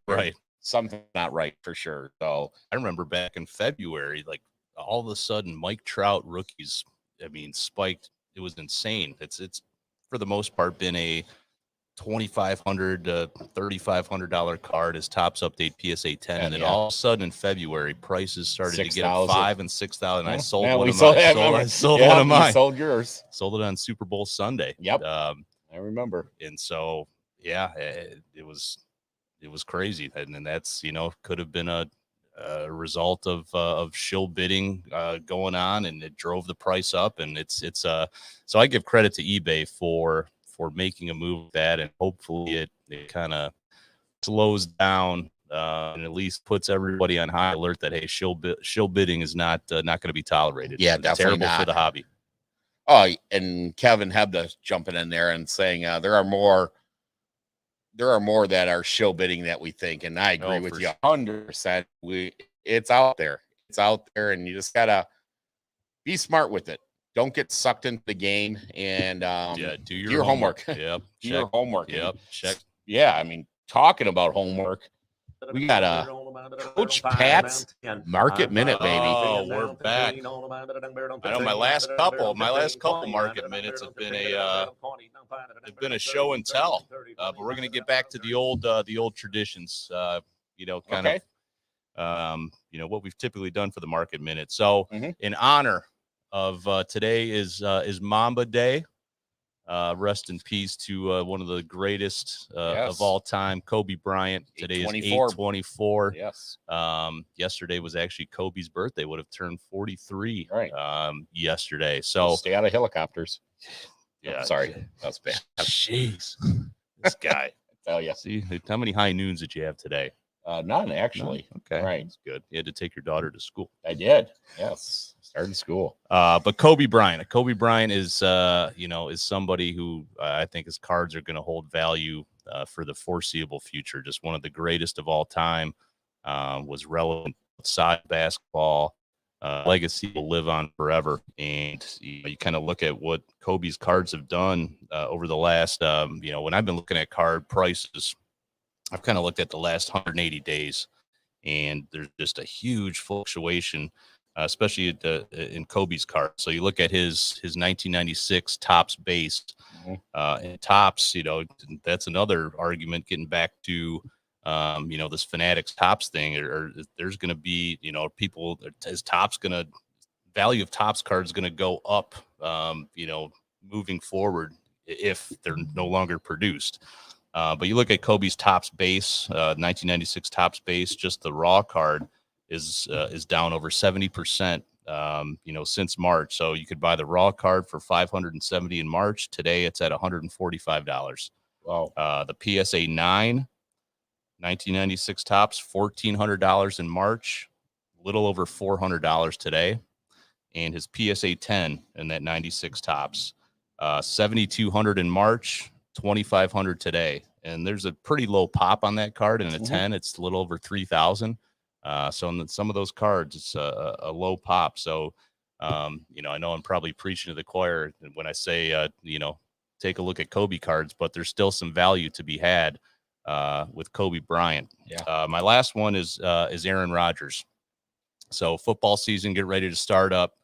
Speaker 3: Something not right for sure. So
Speaker 2: I remember back in February, like all of a sudden, Mike Trout rookies, spiked. It was insane. It's for the most part been a $2,500 to $3,500 card as Topps update PSA 10, and then all of a sudden in February prices started 6, to get up 5,000 and 6,000. I sold one of mine. I sold one of mine.
Speaker 3: Sold yours.
Speaker 2: Sold it on Super Bowl Sunday.
Speaker 3: I remember.
Speaker 2: And so it was crazy, and that's could have been a result of shill bidding going on, and it drove the price up. And it's so I give credit to eBay for making a move like that, and hopefully it kind of slows down and at least puts everybody on high alert that, hey, shill bidding is not going to be tolerated.
Speaker 3: Yeah,
Speaker 2: it's
Speaker 3: definitely
Speaker 2: terrible
Speaker 3: not
Speaker 2: for the hobby.
Speaker 3: Oh, and Kevin Hebda jumping in there and saying there are more that are shill bidding that we think, and I agree with you 100%. It's out there, and you just gotta be smart with it. Don't get sucked into the game, and
Speaker 2: do your homework.
Speaker 3: Do your homework.
Speaker 2: Check.
Speaker 3: Yeah, talking about homework, we got Coach Pat's Market Minute, baby.
Speaker 2: Oh, we're back. I know my last couple Market Minutes have been a show and tell, but we're gonna get back to the old traditions. What we've typically done for the Market Minute. So in honor of today is Mamba Day. Rest in peace to one of the greatest of all time, Kobe Bryant. Today is 8/24.
Speaker 3: Yes.
Speaker 2: Yesterday was actually Kobe's birthday. Would have turned 43 yesterday. So
Speaker 3: stay out of helicopters.
Speaker 2: Yeah,
Speaker 3: sorry, that's bad.
Speaker 2: Jeez, this guy.
Speaker 3: I tell you.
Speaker 2: See, how many high noons did you have today?
Speaker 3: None, actually.
Speaker 2: None? Okay,
Speaker 3: right.
Speaker 2: That's good. You had to take your daughter to school.
Speaker 3: I did. Yes. Started school.
Speaker 2: But Kobe Bryant is somebody who I think his cards are going to hold value for the foreseeable future. Just one of the greatest of all time. Was relevant outside basketball. Legacy will live on forever. And you kind of look at what Kobe's cards have done over the last, when I've been looking at card prices, I've kind of looked at the last 180 days, and there's just a huge fluctuation, especially in Kobe's card. So you look at his 1996 Topps base, and Topps, that's another argument getting back to, this Fanatics Topps thing, or there's going to be, people, is Topps going to, value of Topps cards going to go up, moving forward if they're no longer produced. But you look at Kobe's Topps base, 1996 Topps base, just the raw card is down over 70%, since March. So you could buy the raw card for $570 in March. Today it's at $145.
Speaker 3: Wow.
Speaker 2: The PSA 9, 1996 Topps, $1,400 in March, a little over $400 today. And his PSA 10 in that 96 Topps, $7,200 in March, $2,500 today. And there's a pretty low pop on that card. And a 10, it's a little over 3,000. So in some of those cards, it's a low pop. So, I know I'm probably preaching to the choir when I say, take a look at Kobe cards, but there's still some value to be had with Kobe Bryant.
Speaker 3: Yeah.
Speaker 2: My last one is Aaron Rodgers. So football season, get ready to start up.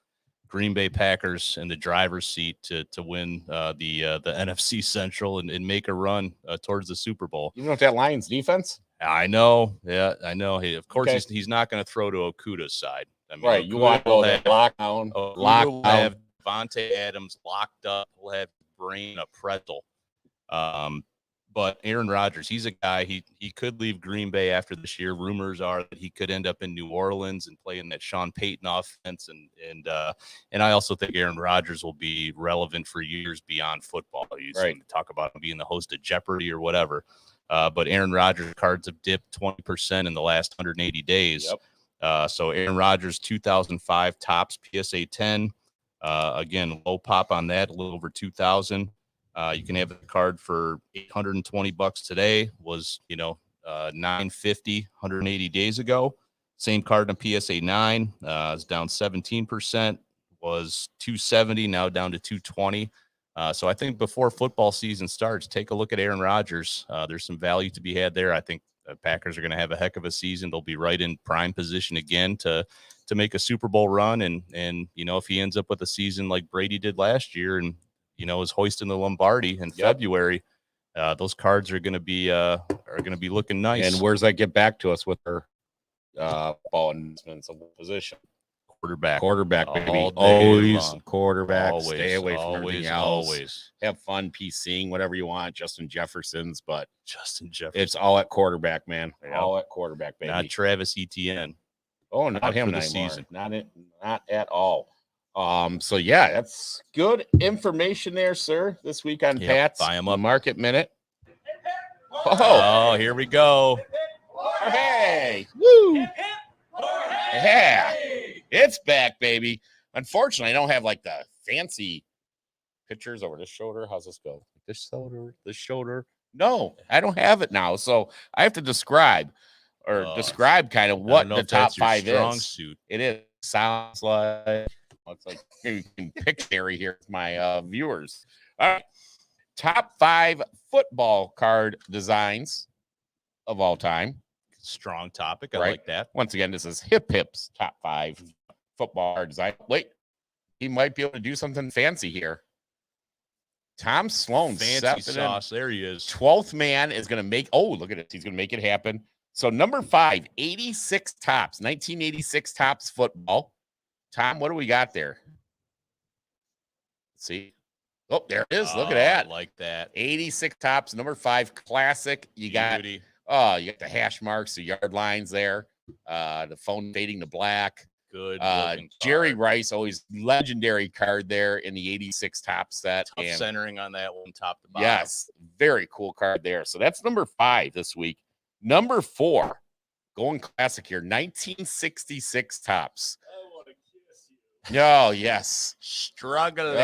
Speaker 2: Green Bay Packers in the driver's seat to win the NFC Central and make a run towards the Super Bowl.
Speaker 3: Even with that Lions defense?
Speaker 2: I know. Yeah, I know. Hey, of course,
Speaker 3: Okay.
Speaker 2: he's not going to throw to Okuda's side. I mean,
Speaker 3: Right. You want to go that lockdown.
Speaker 2: Will have Devontae Adams locked up. We'll have brain a pretzel. But Aaron Rodgers, he's a guy, he could leave Green Bay after this year. Rumors are that he could end up in New Orleans and play in that Sean Payton offense. And I also think Aaron Rodgers will be relevant for years beyond football. You talk about him being the host of Jeopardy or whatever. But Aaron Rodgers cards have dipped 20% in the last 180 days. Yep. So Aaron Rodgers, 2005 tops PSA 10. Again, low pop on that, a little over 2,000. You can have the card for $820 today. Was $950 180 days ago. Same card in PSA 9 is down 17%. Was $270, now down to $220. So I think before football season starts, take a look at Aaron Rodgers. There's some value to be had there. I think the Packers are going to have a heck of a season. They'll be right in prime position again to make a Super Bowl run. And if he ends up with a season like Brady did last year and is hoisting the Lombardi in February, those cards are going to be looking nice.
Speaker 3: And where's that get back to us with her ball investments of position? Quarterback, baby. Always quarterback.
Speaker 2: Always,
Speaker 3: stay away from everything else.
Speaker 2: Always
Speaker 3: have fun PCing, whatever you want. Justin Jefferson's, but it's all at quarterback, man.
Speaker 2: Yeah.
Speaker 3: All at quarterback, baby.
Speaker 2: Not Travis Etienne.
Speaker 3: Oh, not him anymore. Season. Not at all. So yeah, that's good information there, sir. This week on Pat's
Speaker 2: buy 'em up.
Speaker 3: Market Minute.
Speaker 2: Oh, here we go.
Speaker 3: Hey, woo! Yeah, it's back, baby. Unfortunately, I don't have like the fancy pictures over this shoulder. How's this go? This shoulder. No, I don't have it now. So I have to describe kind of what the top 5 is.
Speaker 2: Suit.
Speaker 3: It is. Sounds like. Looks like you can picture here with my viewers. All right. Top 5 football card designs of all time.
Speaker 2: Strong topic. I like that.
Speaker 3: Once again, this is Hip's top 5 football card design. Wait, he might be able to do something fancy here. Tom Sloan.
Speaker 2: Fancy sauce. There he is.
Speaker 3: 12th man is going to make. Oh, look at it. He's going to make it happen. So number 5, 86 tops, 1986 tops football. Tom, what do we got there? Let's see. Oh, there it is. Look at that.
Speaker 2: I like that.
Speaker 3: 86 tops, number 5 classic. You got the hash marks, the yard lines there. The phone fading to black.
Speaker 2: Good.
Speaker 3: Jerry Rice, always legendary card there in the 86 top set.
Speaker 2: Tough and centering on that one, top to bottom.
Speaker 3: Yes, very cool card there. So that's number 5 this week. Number 4, going classic here, 1966 tops. Oh, yes.
Speaker 2: Struggling,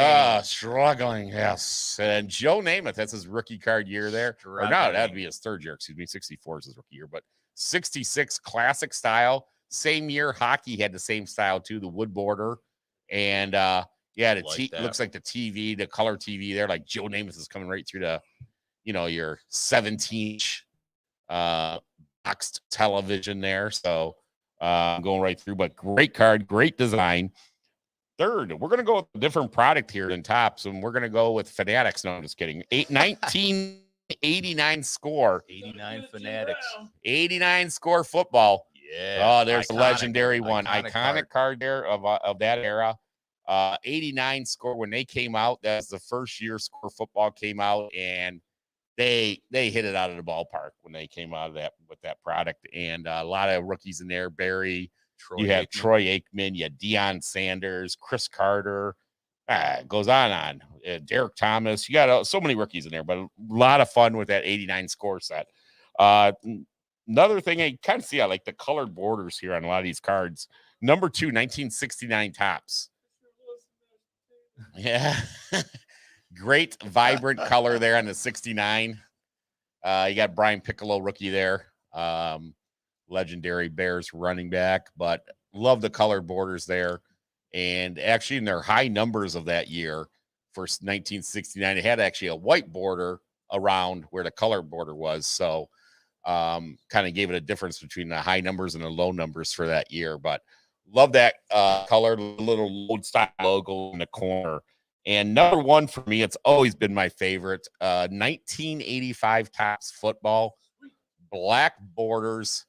Speaker 3: yes. And Joe Namath, that's his rookie card year there. Or no, that'd be his 3rd year. Excuse me. 64 is his rookie year, but 66 classic style. Same year, hockey had the same style too, the wood border. And looks like the TV, the color TV there, like Joe Namath is coming right through the, your 17-inch boxed television there. So going right through, but great card, great design. 3rd, we're going to go with a different product here than tops, and we're going to go with Fanatics. No, I'm just kidding. 1989 score.
Speaker 2: 89 Fanatics.
Speaker 3: 89 score football.
Speaker 2: Yeah.
Speaker 3: Oh, there's a legendary one. Iconic card there of that era. 89 score when they came out. That's the first year score football came out, and they hit it out of the ballpark when they came out of that with that product. And a lot of rookies in there. Barry. You have Troy Aikman, you have Deion Sanders, Chris Carter, it goes on. Derek Thomas. You got so many rookies in there, but a lot of fun with that 89 score set. Another thing I kind of see, I like the colored borders here on a lot of these cards. Number 2, 1969 tops. Yeah. Great, vibrant color there on the 69. You got Brian Piccolo, rookie there. Legendary Bears running back, but love the colored borders there. And actually in their high numbers of that year for 1969, it had actually a white border around where the color border was. So kind of gave it a difference between the high numbers and the low numbers for that year. But love that color, little load style logo in the corner. And number one for me, it's always been my favorite. 1985 Topps football, black borders.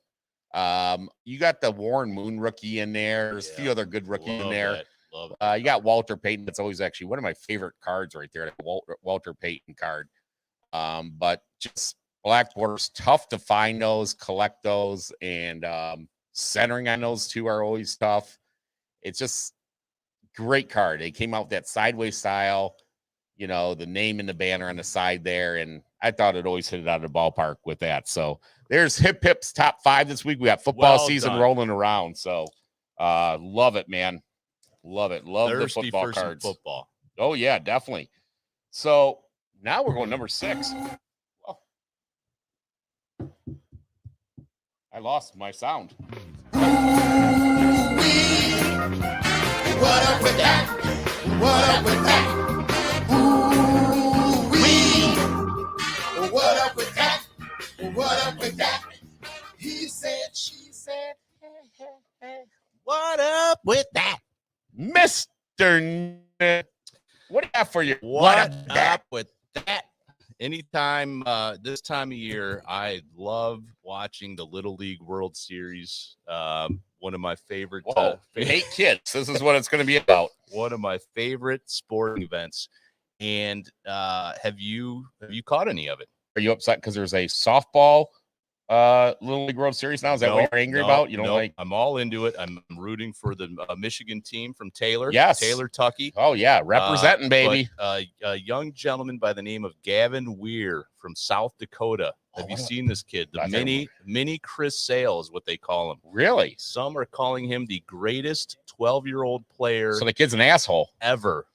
Speaker 3: You got the Warren Moon rookie in there. There's a few other good rookies in there. You got Walter Payton. That's always actually one of my favorite cards right there. That Walter Payton card. But just black borders, tough to find those, collect those, and centering on those too are always tough. It's just great card. They came out with that sideways style, you know, the name and the banner on the side there, and I thought it always hit it out of the ballpark with that. So there's Hip's top 5 this week. We got football season rolling around, so love it, man. Love it. Love
Speaker 2: Thirsty
Speaker 3: the football
Speaker 2: for
Speaker 3: cards.
Speaker 2: some football.
Speaker 3: Oh yeah, definitely. So now we're going number 6. Oh. I lost my sound.
Speaker 7: What up with that? What up with that? Ooh-wee. What up with that? What up with that? He said, she said, hey, hey, hey. What up with that?
Speaker 3: Mr. What do you have for you?
Speaker 2: What up with that? Anytime this time of year, I love watching the Little League World Series. One of my favorite.
Speaker 3: Hate kids. This is what it's going to be about.
Speaker 2: One of my favorite sporting events. And have you caught any of it?
Speaker 3: Are you upset because there's a softball Little League World Series now? Is that what you're angry about? You don't like?
Speaker 2: I'm all into it. I'm rooting for the Michigan team from Taylor.
Speaker 3: Yes.
Speaker 2: Taylor Tucky.
Speaker 3: Oh, yeah. Representing, baby.
Speaker 2: But, a young gentleman by the name of Gavin Weir from South Dakota. Have you seen this kid? The mini Chris Sale is what they call him.
Speaker 3: Really?
Speaker 2: Some are calling him the greatest 12-year-old player.
Speaker 3: So the kid's an asshole.
Speaker 2: Ever.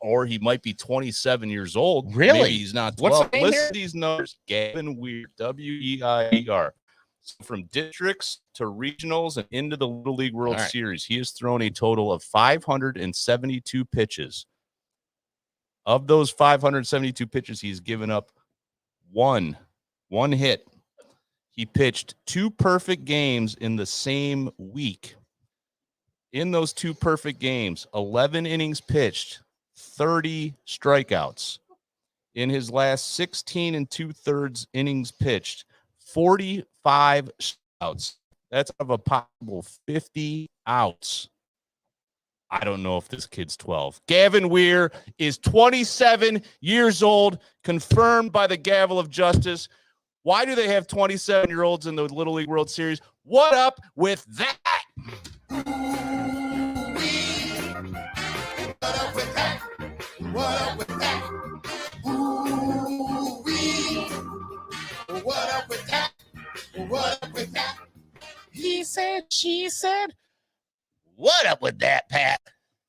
Speaker 2: Or he might be 27 years old.
Speaker 3: Really?
Speaker 2: Maybe he's not 12.
Speaker 3: What's the name
Speaker 2: Listen
Speaker 3: here?
Speaker 2: to these numbers. Gavin Weir, W-E-I-E-R. So from districts to regionals and into the Little League World Series, he has thrown a total of 572 pitches. Of those 572 pitches, he's given up one hit. He pitched 2 perfect games in the same week. In those 2 perfect games, 11 innings pitched, 30 strikeouts. In his last 16 2/3 innings pitched, 45 outs. That's out of a possible 50 outs. I don't know if this kid's 12. Gavin Weir is 27 years old, confirmed by the gavel of justice. Why do they have 27-year-olds in the Little League World Series? What up with that?
Speaker 7: What up with that? What up with that? Ooh-wee. What up with that? What up with that? He said, she said.
Speaker 3: What up with that, Pat?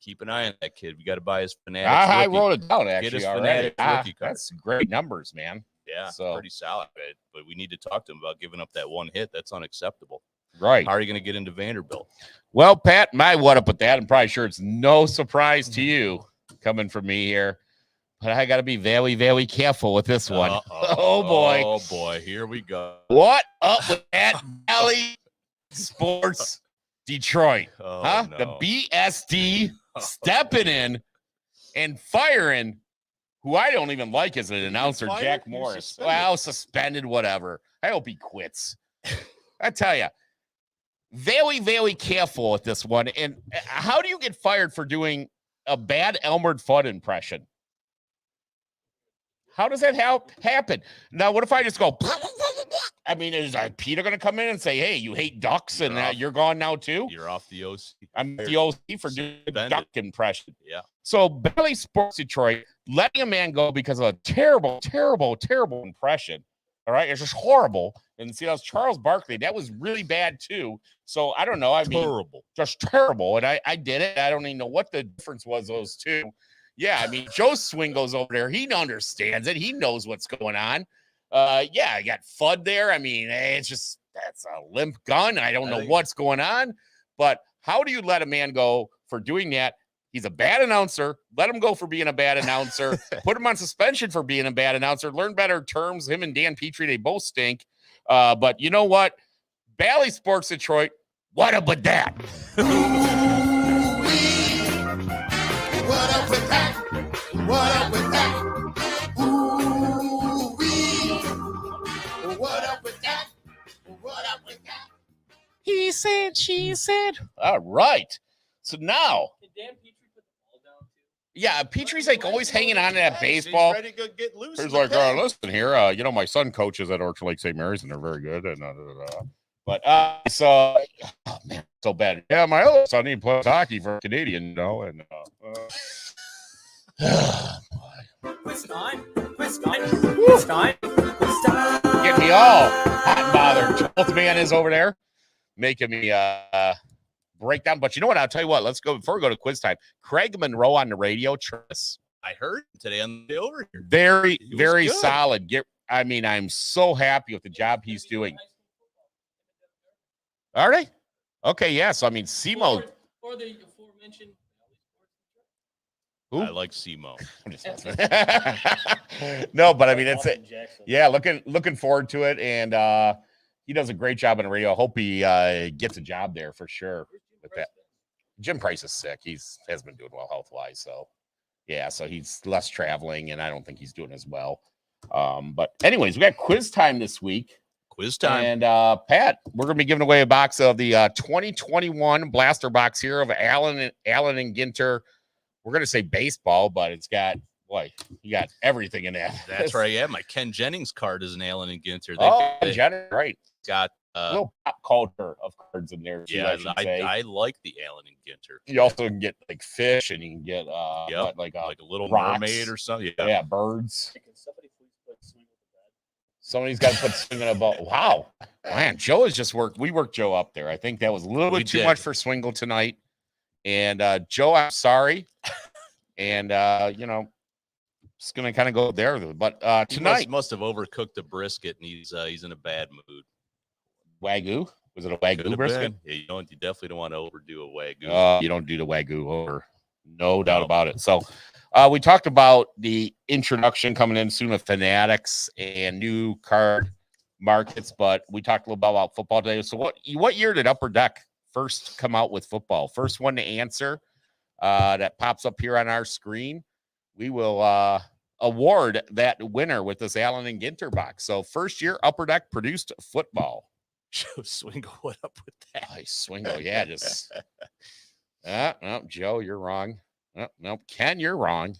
Speaker 2: Keep an eye on that kid. We got to buy his Fanatics.
Speaker 3: I wrote it down,
Speaker 2: Get
Speaker 3: actually,
Speaker 2: his
Speaker 3: already.
Speaker 2: Fanatics rookie card.
Speaker 3: That's great numbers, man.
Speaker 2: Yeah,
Speaker 3: So-
Speaker 2: pretty solid. But we need to talk to him about giving up that one hit. That's unacceptable.
Speaker 3: Right.
Speaker 2: How are you going to get into Vanderbilt?
Speaker 3: Well, Pat, my what up with that? I'm probably sure it's no surprise to you coming from me here, but I got to be very, very careful with this one. Oh, boy.
Speaker 2: Oh, boy. Here we go.
Speaker 3: What up with that? Valley Sports Detroit.
Speaker 2: Oh,
Speaker 3: Huh?
Speaker 2: no.
Speaker 3: The BSD stepping in and firing who I don't even like as an announcer,
Speaker 2: fired?
Speaker 3: Jack
Speaker 2: You're
Speaker 3: Morris.
Speaker 2: suspended.
Speaker 3: Well, suspended, whatever. I hope he quits. I tell you, very, very careful with this one. And how do you get fired for doing a bad Elmer Fudd impression? How does that happen? Now, what if I just go, I mean, is Peter going to come in and say, hey, you hate ducks and you're gone now too?
Speaker 2: You're off the OC.
Speaker 3: I'm the OC for doing a
Speaker 2: Suspended.
Speaker 3: duck impression.
Speaker 2: Yeah.
Speaker 3: So Valley Sports Detroit letting a man go because of a terrible, terrible, terrible impression. All right. It's just horrible. And see, that was Charles Barkley. That was really bad too. So I don't know. I mean,
Speaker 2: Terrible.
Speaker 3: just terrible. And I did it. I don't even know what the difference was, those two. Yeah. I mean, Joe Swingo's over there. He understands it. He knows what's going on. Yeah, I got Fudd there. I mean, it's just, that's a limp gun. I don't know what's going on. But how do you let a man go for doing that? He's a bad announcer. Let him go for being a bad announcer. Put him on suspension for being a bad announcer. Learn better terms. Him and Dan Petrie, they both stink. But you know what? Bally Sports Detroit, what up with that?
Speaker 7: What up with that? What up with that? Ooh-wee. What up with that? What up with that?
Speaker 3: He said, she said. All right. So now,
Speaker 6: Did Dan Petrie put the ball down too?
Speaker 3: yeah, Petrie's like always hanging on to that baseball.
Speaker 2: He's ready to go get loose.
Speaker 3: He's
Speaker 2: in the
Speaker 3: like,
Speaker 2: pen.
Speaker 3: listen here, my son coaches at Orchard Lake St. Mary's, and they're very good. And But so, oh man, so bad. Yeah, my other son, he plays hockey for Canadian, and
Speaker 6: Quiz time. Quiz time. Quiz time. Quiz time.
Speaker 3: get me all hot and bothered. Both man is over there making me break down. But you know what? I'll tell you what. Let's go before we go to quiz time. Craig Monroe on the radio. Tris,
Speaker 2: I heard today on the over here.
Speaker 3: very,
Speaker 2: He was
Speaker 3: very
Speaker 2: good.
Speaker 3: solid. I'm so happy with the job he's doing. Are they? Okay, yeah. So I mean, Simo.
Speaker 6: Or the aforementioned.
Speaker 3: Who?
Speaker 2: I like Simo.
Speaker 3: I'm just messing. No, but I mean, it's
Speaker 6: Austin Jackson.
Speaker 3: yeah. Looking forward to it, and he does a great job on the radio. I hope he gets a job there for sure. With that, Jim Price is sick. Has been doing well health wise, so yeah. So he's less traveling, and I don't think he's doing as well. But anyways, we got quiz time this week.
Speaker 2: Quiz time.
Speaker 3: And Pat, we're gonna be giving away a box of the 2021 blaster box here of Allen and Ginter. We're gonna say baseball, but it's got you got everything in that.
Speaker 2: That's right. Yeah, my Ken Jennings card is an Allen and Ginter.
Speaker 3: Oh, Jenner, right.
Speaker 2: Got
Speaker 3: A little pop culture of cards in there. Too,
Speaker 2: yeah,
Speaker 3: I should say.
Speaker 2: I like the Allen and Ginter.
Speaker 3: You also can get like fish, and you can get like
Speaker 2: a little
Speaker 3: rocks.
Speaker 2: mermaid or something.
Speaker 3: Yeah, birds.
Speaker 6: Can somebody please put swing with the bed?
Speaker 3: Somebody's got to put swinging about. Wow, man, Joe has just worked. We worked Joe up there. I think that was a little
Speaker 2: We
Speaker 3: bit too
Speaker 2: did.
Speaker 3: much for Swingle tonight. And Joe, I'm sorry. And just gonna kind of go there. But
Speaker 2: He
Speaker 3: tonight,
Speaker 2: must have overcooked the brisket, and he's in a bad mood.
Speaker 3: Wagyu. Was it a
Speaker 2: Could
Speaker 3: Wagyu
Speaker 2: have
Speaker 3: brisket?
Speaker 2: been. Yeah, you definitely don't want to overdo a Wagyu.
Speaker 3: You don't do the Wagyu over. No doubt
Speaker 2: No.
Speaker 3: about it. So we talked about the introduction coming in soon of Fanatics and new card markets, but we talked a little bit about football today. So what year did Upper Deck first come out with football? First one to answer that pops up here on our screen. We will award that winner with this Allen and Ginter box. So first year Upper Deck produced football.
Speaker 2: Joe Swingle, what up with that?
Speaker 3: Nice Swingle, yeah, just no, Joe, you're wrong. No, Ken, you're wrong.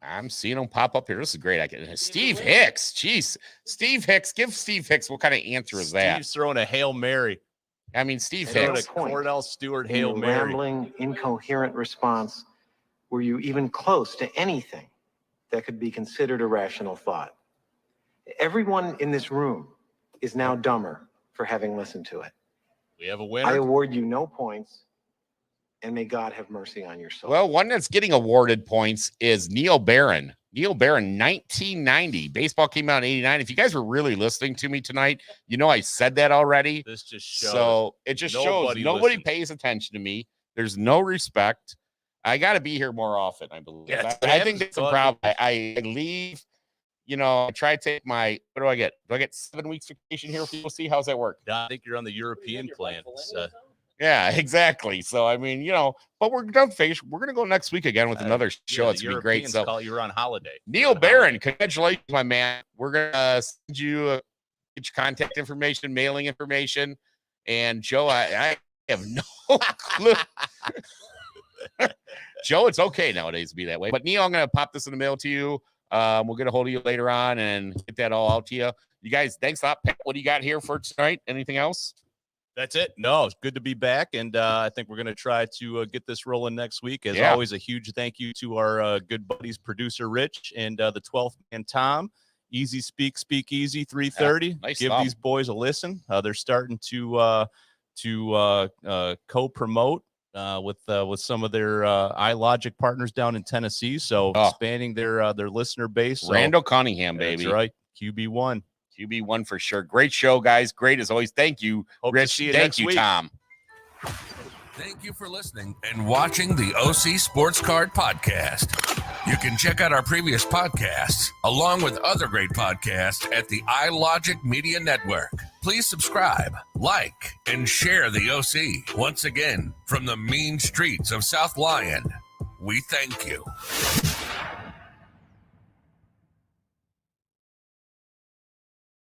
Speaker 3: I'm seeing them pop up here. This is great. Steve Hicks, jeez, Steve Hicks. Give Steve Hicks. What kind of answer is that?
Speaker 2: Steve's throwing a Hail Mary.
Speaker 3: I mean, Steve
Speaker 2: Throwing a
Speaker 3: Hicks.
Speaker 2: Cordell Stewart
Speaker 8: In
Speaker 2: Hail
Speaker 8: your
Speaker 2: Mary.
Speaker 8: rambling, incoherent response, were you even close to anything that could be considered a rational thought? Everyone in this room is now dumber for having listened to it.
Speaker 2: We have a
Speaker 8: I
Speaker 2: winner.
Speaker 8: award you no points, and may God have mercy on your soul.
Speaker 3: Well, one that's getting awarded points is Neil Barron. Neil Barron, 1990. Baseball came out in 89. If you guys were really listening to me tonight, you know I said that already.
Speaker 2: This just shows.
Speaker 3: So it just shows
Speaker 2: nobody
Speaker 3: nobody
Speaker 2: listens.
Speaker 3: pays attention to me. There's no respect. I got to be here more often, I believe.
Speaker 2: Yeah,
Speaker 3: I think that's the
Speaker 2: fun.
Speaker 3: problem. I leave, I try to take what do I get? Do I get 7 weeks vacation here? People see how's that work?
Speaker 2: I think you're on the European plan.
Speaker 3: Yeah, exactly. So, I mean, but we're done face. We're going to go next week again with another show. It's going to be great. So,
Speaker 2: you're on holiday.
Speaker 3: Neil Barron, congratulations, my man. We're going to send you get your contact information, mailing information. And Joe, I have no clue. Joe, it's okay nowadays to be that way. But Neil, I'm going to pop this in the mail to you. We'll get a hold of you later on and get that all out to you. You guys, thanks a lot. Pat, what do you got here for tonight? Anything else?
Speaker 2: That's it. No, it's good to be back. And I think we're going to try to get this rolling next week. As
Speaker 3: Yeah.
Speaker 2: always, a huge thank you to our good buddies, producer Rich and the 12th man, Tom. Easy Speak, Speak Easy, 3:30.
Speaker 3: nice
Speaker 2: Give
Speaker 3: thumb.
Speaker 2: these boys a listen. They're starting to co-promote with some of their iLogic partners down in Tennessee. So expanding their listener base. So,
Speaker 3: Randall Cunningham, baby.
Speaker 2: That's right. QB1.
Speaker 3: QB1 for sure. Great show, guys. Great as always. Thank you,
Speaker 2: Hope to
Speaker 3: Rich.
Speaker 2: see you
Speaker 3: Thank
Speaker 2: next
Speaker 3: you,
Speaker 2: week.
Speaker 3: Tom.
Speaker 1: Thank you for listening and watching the OC Sports Card Podcast. You can check out our previous podcasts, along with other great podcasts at the iLogic Media Network. Please subscribe, like, and share the OC. Once again, from the mean streets of South Lyon, we thank you.